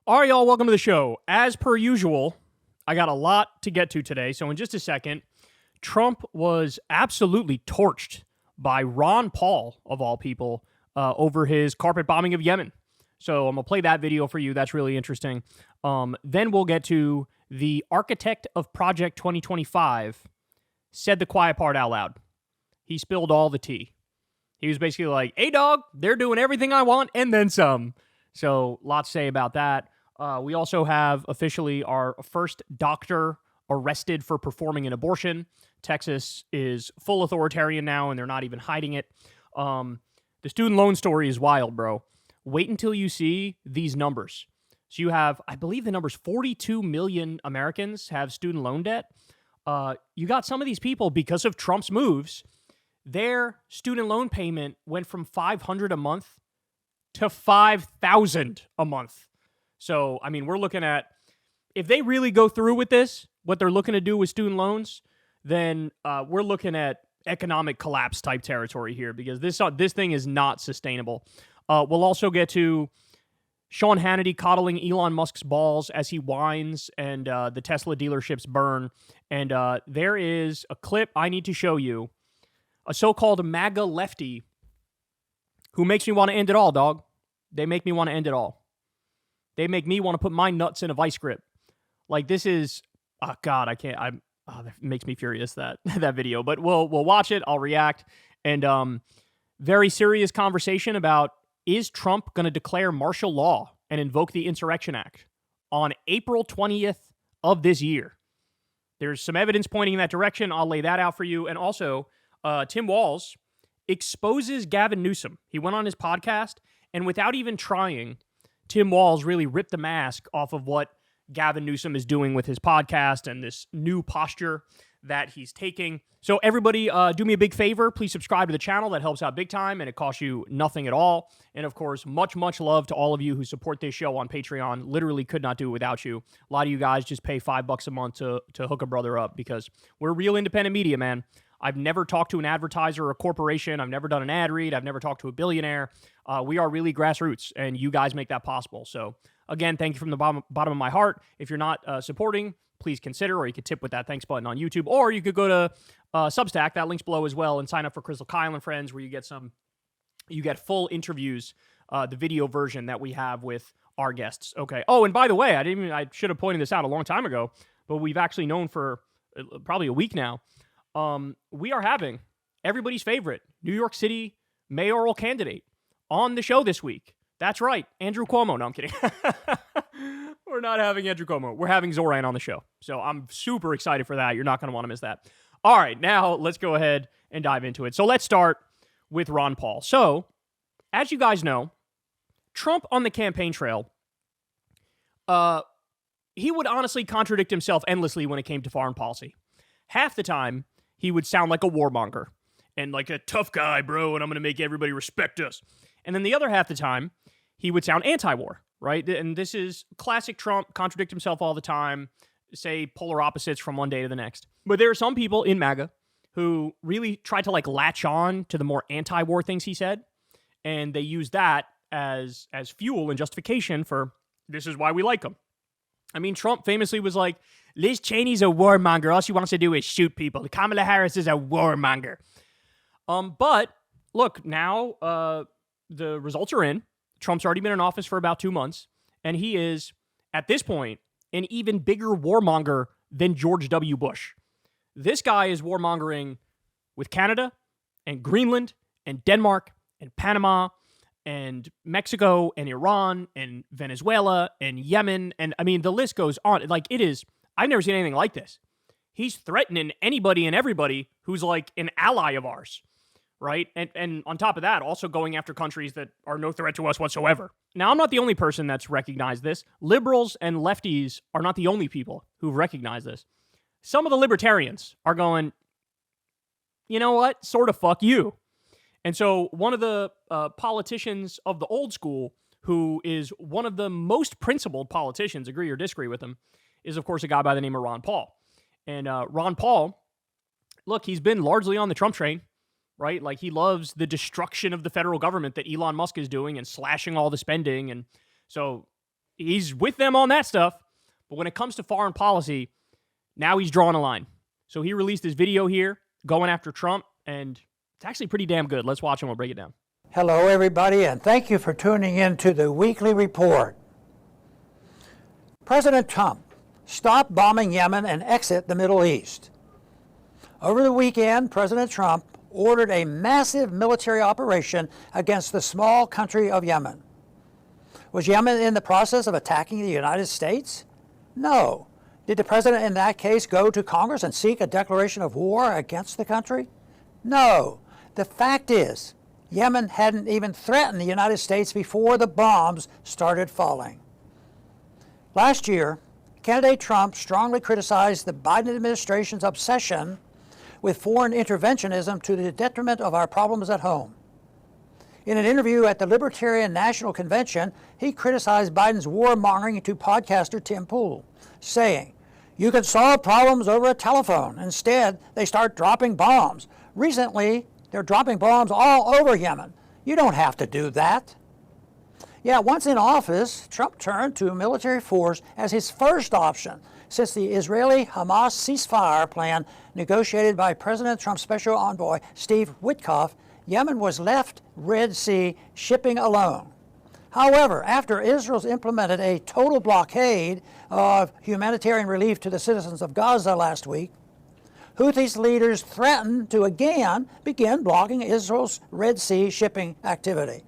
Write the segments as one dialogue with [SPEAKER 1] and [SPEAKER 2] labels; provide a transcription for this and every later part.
[SPEAKER 1] All right, y'all, welcome to the show. As per usual, I got a lot to get to today. So in just a second, Trump was absolutely torched by Ron Paul, of all people, over his carpet bombing of Yemen. So I'm going to play that video for you. That's really interesting. Then we'll get to the architect of Project 2025 said the quiet part out loud. He spilled all the tea. He was basically like, hey, dog, they're doing everything I want and then some. So lots to say about that. We also have officially our first doctor arrested for performing an abortion. Texas is full authoritarian now, and they're not even hiding it. The student loan story is wild, bro. Wait until you see these numbers. So you have, I believe the number's 42 million Americans have student loan debt. You got some of these people, because of Trump's moves, their student loan payment went from $500 a month to $5,000 a month. So, I mean, we're looking at, if they really go through with this, what they're looking to do with student loans, then we're looking at economic collapse type territory here, because this thing is not sustainable. We'll also get to Sean Hannity coddling Elon Musk's balls as he whines and the Tesla dealerships burn. And there is a clip I need to show you. A so-called MAGA lefty who makes me want to end it all, dog. They make me want to end it all. They make me want to put my nuts in a vice grip. Like, this is, oh God, I can't. That makes me furious, that video. But we'll watch it. I'll react. And very serious conversation about, is Trump going to declare martial law and invoke the Insurrection Act on April 20th of this year? There's some evidence pointing in that direction. I'll lay that out for you. And also, Tim Walz exposes Gavin Newsom. He went on his podcast, and without even trying, Tim Walz really ripped the mask off of what Gavin Newsom is doing with his podcast and this new posture that he's taking. So everybody, do me a big favor. Please subscribe to the channel. That helps out big time, and it costs you nothing at all. And of course, much, much love to all of you who support this show on Patreon. Literally could not do it without you. A lot of you guys just pay $5 a month to hook a brother up, because we're real independent media, man. I've never talked to an advertiser or a corporation. I've never done an ad read. I've never talked to a billionaire. We are really grassroots, and you guys make that possible. So again, thank you from the bottom of my heart. If you're not supporting, please consider, or you could tip with that thanks button on YouTube, or you could go to Substack, that link's below as well, and sign up for Crystal Kyle and Friends, where you get full interviews, the video version that we have with our guests. Okay. Oh, and by the way, I should have pointed this out a long time ago, but we've actually known for probably a week now. We are having everybody's favorite New York City mayoral candidate on the show this week. That's right, Andrew Cuomo. No, I'm kidding. We're not having Andrew Cuomo. We're having Zoran on the show. So I'm super excited for that. You're not going to want to miss that. All right, now let's go ahead and dive into it. So let's start with Ron Paul. So, as you guys know, Trump on the campaign trail, he would honestly contradict himself endlessly when it came to foreign policy. Half the time, he would sound like a warmonger and like a tough guy, bro, and I'm going to make everybody respect us. And then the other half the time, he would sound anti-war, right? And this is classic Trump, contradict himself all the time, say polar opposites from one day to the next. But there are some people in MAGA who really tried to like latch on to the more anti-war things he said, and they use that as fuel and justification for, this is why we like him. I mean, Trump famously was like, Liz Cheney's a warmonger. All she wants to do is shoot people. Kamala Harris is a warmonger. But look, now the results are in. Trump's already been in office for about 2 months, and he is, at this point, an even bigger warmonger than George W. Bush. This guy is warmongering with Canada and Greenland and Denmark and Panama and Mexico and Iran and Venezuela and Yemen. And I mean, the list goes on. Like, it is, I've never seen anything like this. He's threatening anybody and everybody who's like an ally of ours, right? And on top of that, also going after countries that are no threat to us whatsoever. Now, I'm not the only person that's recognized this. Liberals and lefties are not the only people who've recognized this. Some of the libertarians are going, you know what? Sort of fuck you. And so one of the politicians of the old school, who is one of the most principled politicians, agree or disagree with him, is, of course, a guy by the name of Ron Paul. And Ron Paul, look, he's been largely on the Trump train, right? Like, he loves the destruction of the federal government that Elon Musk is doing and slashing all the spending. And so he's with them on that stuff. But when it comes to foreign policy, now he's drawing a line. So he released this video here going after Trump, and it's actually pretty damn good. Let's watch and we'll break it down.
[SPEAKER 2] Hello, everybody, and thank you for tuning in to the weekly report. President Trump, stop bombing Yemen and exit the Middle East. Over the weekend, President Trump ordered a massive military operation against the small country of Yemen. Was Yemen in the process of attacking the United States? No. Did the president in that case go to Congress and seek a declaration of war against the country? No. The fact is, Yemen hadn't even threatened the United States before the bombs started falling. Last year, candidate Trump strongly criticized the Biden administration's obsession with foreign interventionism to the detriment of our problems at home. In an interview at the Libertarian National Convention, he criticized Biden's warmongering to podcaster Tim Pool, saying, "You can solve problems over a telephone. Instead, they start dropping bombs. Recently, they're dropping bombs all over Yemen. You don't have to do that." Yeah, once in office, Trump turned to military force as his first option since the Israeli-Hamas ceasefire plan negotiated by President Trump's special envoy, Steve Witkoff. Yemen was left Red Sea shipping alone. However, after Israel's implemented a total blockade of humanitarian relief to the citizens of Gaza last week, Houthis leaders threatened to again begin blocking Israel's Red Sea shipping activity.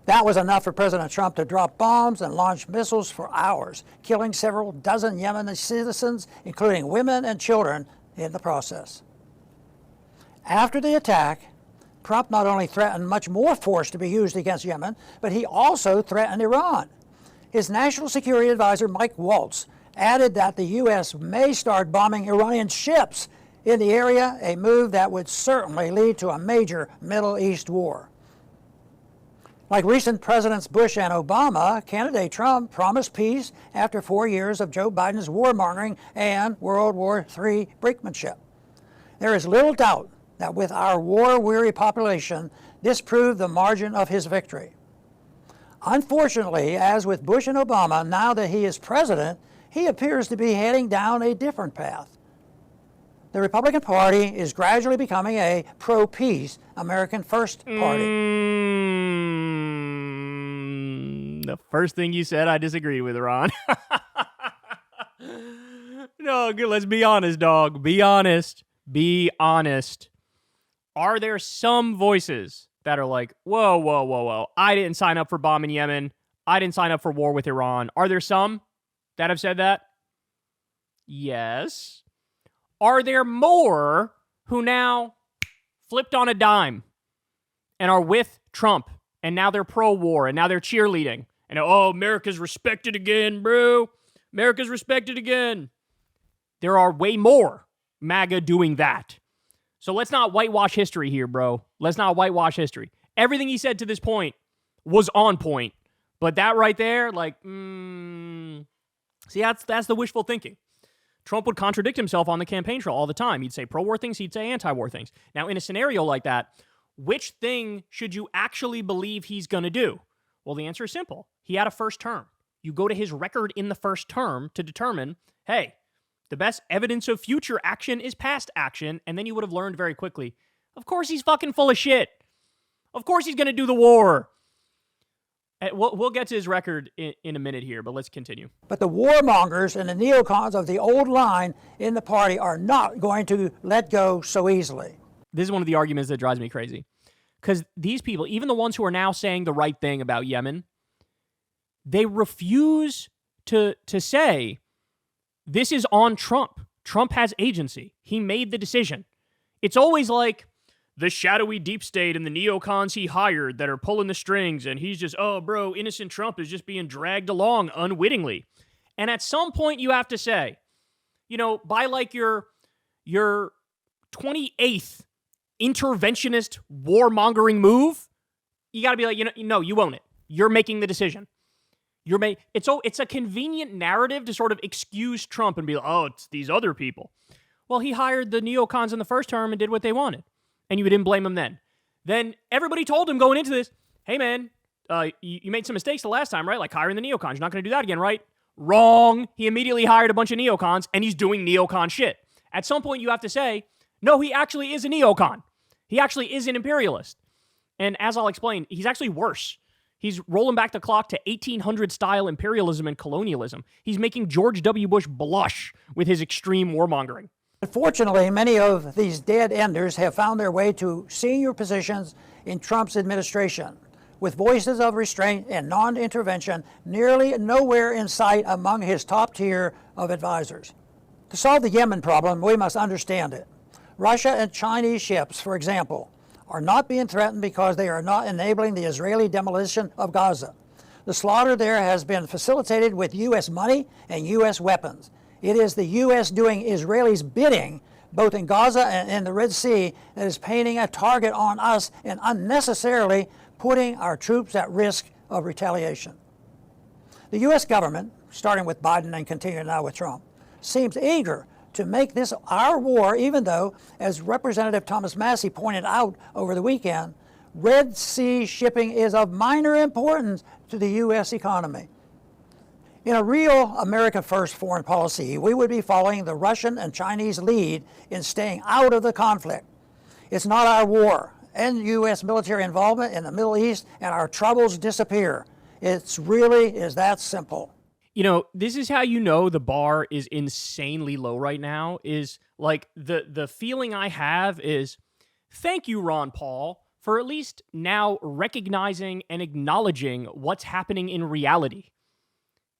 [SPEAKER 2] That was enough for President Trump to drop bombs and launch missiles for hours, killing several dozen Yemeni citizens, including women and children, in the process. After the attack, Trump not only threatened much more force to be used against Yemen, but he also threatened Iran. His national security advisor, Mike Waltz, added that the U.S. may start bombing Iranian ships in the area, a move that would certainly lead to a major Middle East war. Like recent Presidents Bush and Obama, candidate Trump promised peace after 4 years of Joe Biden's warmongering and World War III brinkmanship. There is little doubt that with our war-weary population, this proved the margin of his victory. Unfortunately, as with Bush and Obama, now that he is president, he appears to be heading down a different path. The Republican Party is gradually becoming a pro-peace, American First Party.
[SPEAKER 1] The first thing you said, I disagree with, Ron. No, good. Let's be honest, dog. Be honest. Be honest. Are there some voices that are like, whoa, whoa, whoa, whoa, I didn't sign up for bombing Yemen. I didn't sign up for war with Iran. Are there some that have said that? Yes. Are there more who now flipped on a dime and are with Trump, and now they're pro-war, and now they're cheerleading, and oh, America's respected again, bro. America's respected again. There are way more MAGA doing that. So let's not whitewash history here, bro. Let's not whitewash history. Everything he said to this point was on point, but that right there, like, see, that's the wishful thinking. Trump would contradict himself on the campaign trail all the time. He'd say pro-war things, he'd say anti-war things. Now, in a scenario like that, which thing should you actually believe he's going to do? Well, the answer is simple. He had a first term. You go to his record in the first term to determine, hey, the best evidence of future action is past action, and then you would have learned very quickly, of course he's fucking full of shit. Of course he's going to do the war. We'll get to his record in a minute here, but let's continue.
[SPEAKER 2] But the warmongers and the neocons of the old line in the party are not going to let go so easily.
[SPEAKER 1] This is one of the arguments that drives me crazy. Because these people, even the ones who are now saying the right thing about Yemen, they refuse to say, this is on Trump. Trump has agency. He made the decision. It's always like the shadowy deep state and the neocons he hired that are pulling the strings, and he's just, oh, bro, innocent Trump is just being dragged along unwittingly. And at some point you have to say, by like your 28th interventionist warmongering move, you got to be like, you own it. You're making the decision. It's a convenient narrative to sort of excuse Trump and be like, oh, it's these other people. Well, he hired the neocons in the first term and did what they wanted. And you didn't blame him then. Then everybody told him going into this, hey man, you made some mistakes the last time, right? Like hiring the neocons. You're not going to do that again, right? Wrong. He immediately hired a bunch of neocons, and he's doing neocon shit. At some point, you have to say, no, he actually is a neocon. He actually is an imperialist. And as I'll explain, he's actually worse. He's rolling back the clock to 1800s-style imperialism and colonialism. He's making George W. Bush blush with his extreme warmongering.
[SPEAKER 2] Unfortunately, many of these dead enders have found their way to senior positions in Trump's administration, with voices of restraint and non-intervention nearly nowhere in sight among his top tier of advisors. To solve the Yemen problem, we must understand it. Russia and Chinese ships, for example, are not being threatened because they are not enabling the Israeli demolition of Gaza. The slaughter there has been facilitated with U.S. money and U.S. weapons. It is the U.S. doing Israelis' bidding, both in Gaza and in the Red Sea, that is painting a target on us and unnecessarily putting our troops at risk of retaliation. The U.S. government, starting with Biden and continuing now with Trump, seems eager to make this our war, even though, as Representative Thomas Massey pointed out over the weekend, Red Sea shipping is of minor importance to the U.S. economy. In a real America First foreign policy, we would be following the Russian and Chinese lead in staying out of the conflict. It's not our war. End U.S. military involvement in the Middle East and our troubles disappear. It's really is that simple.
[SPEAKER 1] You know, this is how you know the bar is insanely low right now, is like the feeling I have is, thank you, Ron Paul, for at least now recognizing and acknowledging what's happening in reality.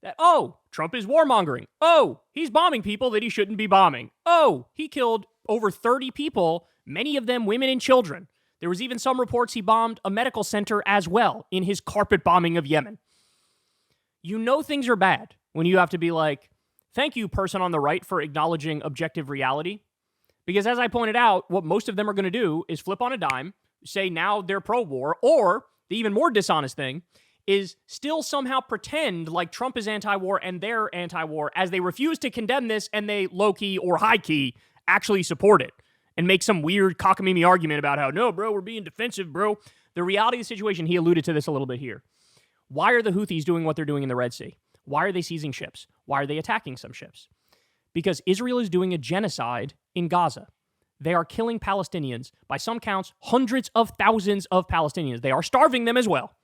[SPEAKER 1] That, oh, Trump is warmongering. Oh, he's bombing people that he shouldn't be bombing. Oh, he killed over 30 people, many of them women and children. There was even some reports he bombed a medical center as well in his carpet bombing of Yemen. You know things are bad when you have to be like, thank you, person on the right, for acknowledging objective reality. Because as I pointed out, what most of them are going to do is flip on a dime, say now they're pro-war, or the even more dishonest thing is still somehow pretend like Trump is anti-war and they're anti-war as they refuse to condemn this and they low-key or high-key actually support it and make some weird cockamamie argument about how, no, bro, we're being defensive, bro. The reality of the situation, he alluded to this a little bit here. Why are the Houthis doing what they're doing in the Red Sea? Why are they seizing ships? Why are they attacking some ships? Because Israel is doing a genocide in Gaza. They are killing Palestinians. By some counts, hundreds of thousands of Palestinians. They are starving them as well.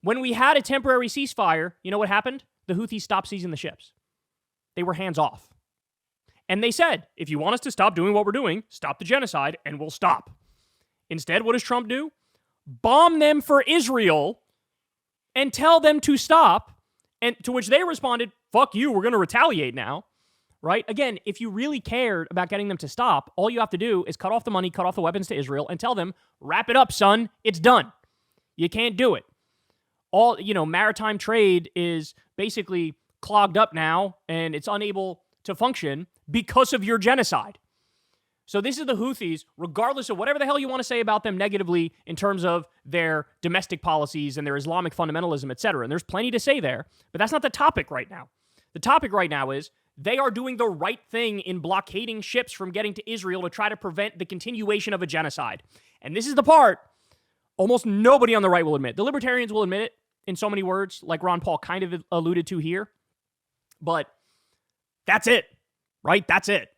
[SPEAKER 1] When we had a temporary ceasefire, you know what happened? The Houthis stopped seizing the ships. They were hands off. And they said, if you want us to stop doing what we're doing, stop the genocide, and we'll stop. Instead, what does Trump do? Bomb them for Israel and tell them to stop, and to which they responded, fuck you, we're going to retaliate now, right? Again, if you really cared about getting them to stop, all you have to do is cut off the money, cut off the weapons to Israel, and tell them, wrap it up, son, it's done. You can't do it. All, maritime trade is basically clogged up now, and it's unable to function because of your genocide. So this is the Houthis, regardless of whatever the hell you want to say about them negatively in terms of their domestic policies and their Islamic fundamentalism, etc. And there's plenty to say there, but that's not the topic right now. The topic right now is they are doing the right thing in blockading ships from getting to Israel to try to prevent the continuation of a genocide. And this is the part almost nobody on the right will admit. The libertarians will admit it in so many words, like Ron Paul kind of alluded to here. But that's it, right? That's it.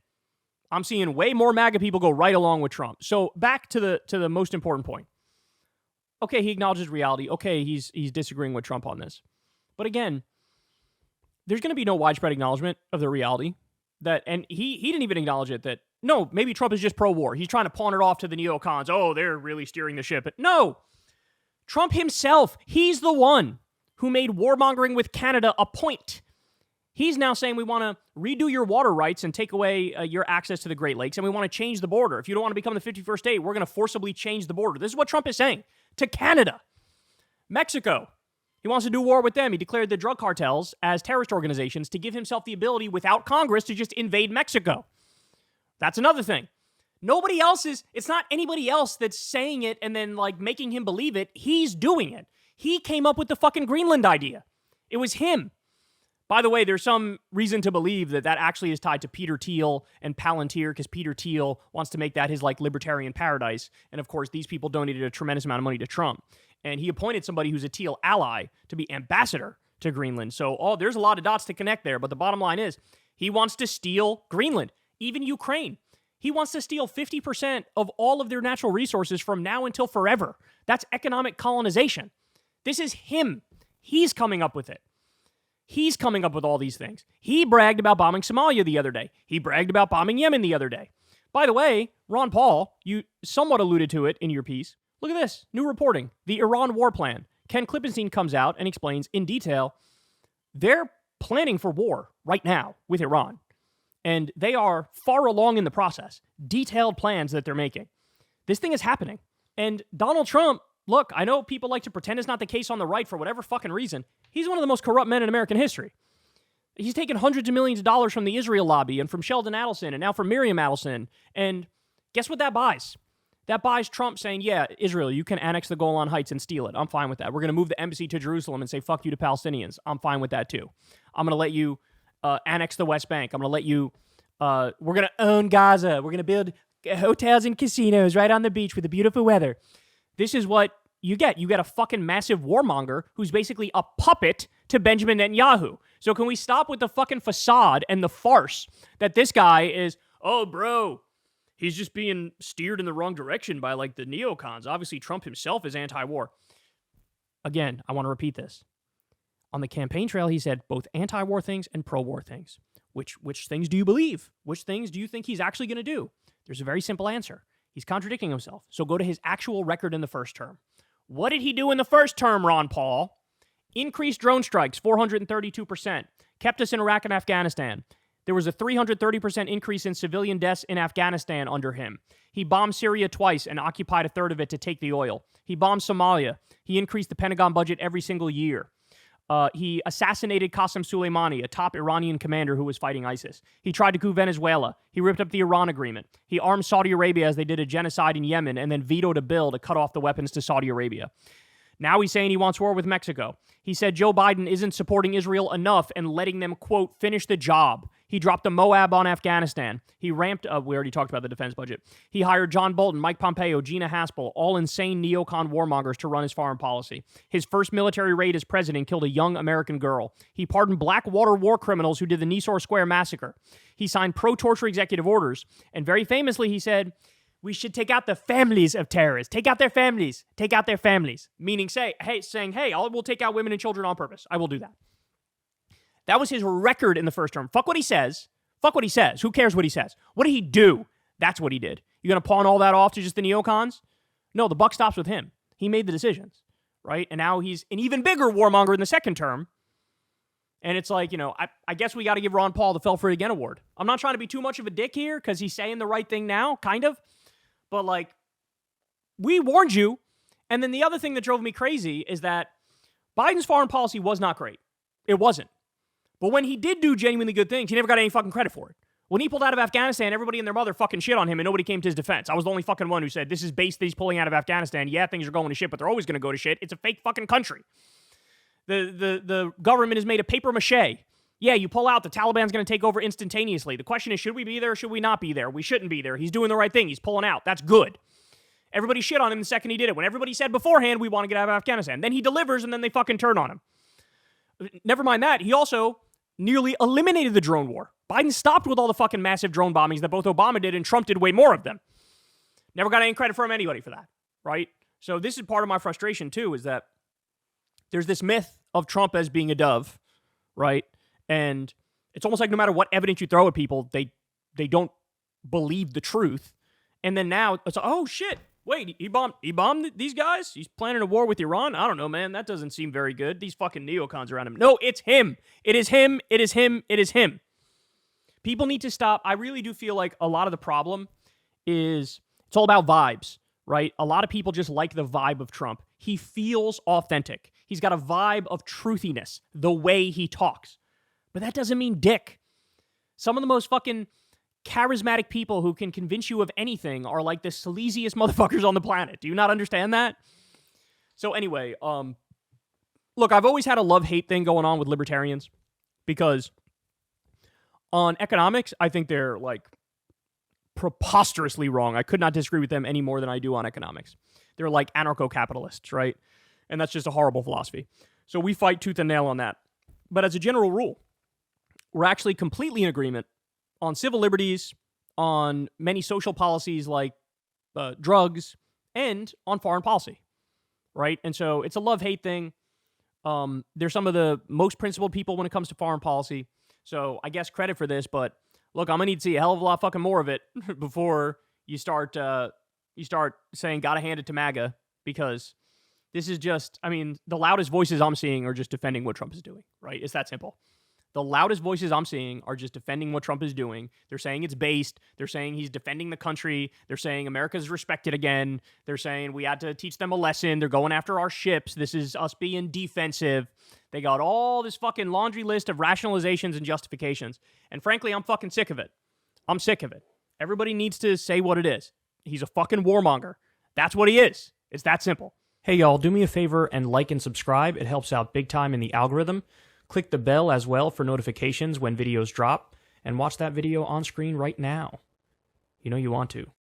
[SPEAKER 1] I'm seeing way more MAGA people go right along with Trump. So back to the most important point. Okay, he acknowledges reality. Okay, he's disagreeing with Trump on this. But again, there's going to be no widespread acknowledgement of the reality that, and he didn't even acknowledge it, that no, maybe Trump is just pro-war. He's trying to pawn it off to the neocons. Oh, they're really steering the ship. But no, Trump himself, he's the one who made warmongering with Canada a point. He's now saying we want to redo your water rights and take away your access to the Great Lakes, and we want to change the border. If you don't want to become the 51st state, we're going to forcibly change the border. This is what Trump is saying to Canada. Mexico, he wants to do war with them. He declared the drug cartels as terrorist organizations to give himself the ability without Congress to just invade Mexico. That's another thing. Nobody else is, it's not anybody else that's saying it and then like making him believe it. He's doing it. He came up with the fucking Greenland idea. It was him. By the way, there's some reason to believe that actually is tied to Peter Thiel and Palantir, because Peter Thiel wants to make that his like libertarian paradise. And of course, these people donated a tremendous amount of money to Trump. And he appointed somebody who's a teal ally to be ambassador to Greenland. So there's a lot of dots to connect there. But the bottom line is he wants to steal Greenland, even Ukraine. He wants to steal 50% of all of their natural resources from now until forever. That's economic colonization. This is him. He's coming up with it. He's coming up with all these things. He bragged about bombing Somalia the other day. He bragged about bombing Yemen the other day. By the way, Ron Paul, you somewhat alluded to it in your piece. Look at this. New reporting. The Iran war plan. Ken Klippenstein comes out and explains in detail they're planning for war right now with Iran. And they are far along in the process. Detailed plans that they're making. This thing is happening. And Donald Trump, look, I know people like to pretend it's not the case on the right for whatever fucking reason. He's one of the most corrupt men in American history. He's taken hundreds of millions of dollars from the Israel lobby and from Sheldon Adelson and now from Miriam Adelson. And guess what that buys? That buys Trump saying, yeah, Israel, you can annex the Golan Heights and steal it. I'm fine with that. We're going to move the embassy to Jerusalem and say, fuck you to Palestinians. I'm fine with that too. I'm going to let you annex the West Bank. I'm going to let you, we're going to own Gaza. We're going to build hotels and casinos right on the beach with the beautiful weather. This is what you get. You get a fucking massive warmonger who's basically a puppet to Benjamin Netanyahu. So can we stop with the fucking facade and the farce that this guy is, oh, bro, he's just being steered in the wrong direction by like the neocons. Obviously, Trump himself is anti-war. Again, I want to repeat this. On the campaign trail, he said both anti-war things and pro-war things. Which things do you believe? Which things do you think he's actually going to do? There's a very simple answer. He's contradicting himself. So go to his actual record in the first term. What did he do in the first term, Ron Paul? Increased drone strikes, 432%. Kept us in Iraq and Afghanistan. There was a 330% increase in civilian deaths in Afghanistan under him. He bombed Syria twice and occupied a third of it to take the oil. He bombed Somalia. He increased the Pentagon budget every single year. He assassinated Qasem Soleimani, a top Iranian commander who was fighting ISIS. He tried to coup Venezuela. He ripped up the Iran agreement. He armed Saudi Arabia as they did a genocide in Yemen and then vetoed a bill to cut off the weapons to Saudi Arabia. Now he's saying he wants war with Mexico. He said Joe Biden isn't supporting Israel enough and letting them, quote, finish the job. He dropped a Moab on Afghanistan. He ramped up, we already talked about the defense budget. He hired John Bolton, Mike Pompeo, Gina Haspel, all insane neocon warmongers to run his foreign policy. His first military raid as president killed a young American girl. He pardoned Blackwater war criminals who did the Nisour Square massacre. He signed pro-torture executive orders. And very famously, he said, we should take out the families of terrorists. Take out their families. Take out their families. Meaning saying, hey, we'll take out women and children on purpose. I will do that. That was his record in the first term. Fuck what he says. Fuck what he says. Who cares what he says? What did he do? That's what he did. You going to pawn all that off to just the neocons? No, the buck stops with him. He made the decisions, right? And now he's an even bigger warmonger in the second term. And it's like, I guess we got to give Ron Paul the Fell for It Again award. I'm not trying to be too much of a dick here because he's saying the right thing now, kind of. But like, we warned you. And then the other thing that drove me crazy is that Biden's foreign policy was not great. It wasn't. But when he did do genuinely good things, he never got any fucking credit for it. When he pulled out of Afghanistan, everybody and their mother fucking shit on him and nobody came to his defense. I was the only fucking one who said, this is based that he's pulling out of Afghanistan. Yeah, things are going to shit, but they're always going to go to shit. It's a fake fucking country. The government is made of paper mache. Yeah, you pull out, the Taliban's going to take over instantaneously. The question is, should we be there or should we not be there? We shouldn't be there. He's doing the right thing. He's pulling out. That's good. Everybody shit on him the second he did it. When everybody said beforehand, we want to get out of Afghanistan. Then he delivers and then they fucking turn on him. Never mind that. He also nearly eliminated the drone war. Biden stopped with all the fucking massive drone bombings that both Obama did and Trump did way more of them. Never got any credit from anybody for that, right? So this is part of my frustration too, is that there's this myth of Trump as being a dove, right? And it's almost like no matter what evidence you throw at people, they don't believe the truth. And then now it's like, oh shit, wait, he bombed these guys? He's planning a war with Iran? I don't know, man. That doesn't seem very good. These fucking neocons around him. No, it's him. It is him. It is him. It is him. People need to stop. I really do feel like a lot of the problem is it's all about vibes, right? A lot of people just like the vibe of Trump. He feels authentic. He's got a vibe of truthiness, the way he talks. But that doesn't mean dick. Some of the most fucking charismatic people who can convince you of anything are like the sleaziest motherfuckers on the planet. Do you not understand that? So anyway, look, I've always had a love-hate thing going on with libertarians because on economics, I think they're like preposterously wrong. I could not disagree with them any more than I do on economics. They're like anarcho-capitalists, right? And that's just a horrible philosophy. So we fight tooth and nail on that. But as a general rule, we're actually completely in agreement on civil liberties, on many social policies like drugs, and on foreign policy, right? And so it's a love-hate thing. They're some of the most principled people when it comes to foreign policy. So I guess credit for this, but look, I'm going to need to see a hell of a lot fucking more of it before you start saying, gotta hand it to MAGA, because this is just, I mean, the loudest voices I'm seeing are just defending what Trump is doing, right? It's that simple. The loudest voices I'm seeing are just defending what Trump is doing. They're saying it's based. They're saying he's defending the country. They're saying America's respected again. They're saying we had to teach them a lesson. They're going after our ships. This is us being defensive. They got all this fucking laundry list of rationalizations and justifications. And frankly, I'm fucking sick of it. I'm sick of it. Everybody needs to say what it is. He's a fucking warmonger. That's what he is. It's that simple. Hey, y'all, do me a favor and like and subscribe. It helps out big time in the algorithm. Click the bell as well for notifications when videos drop, and watch that video on screen right now. You know you want to.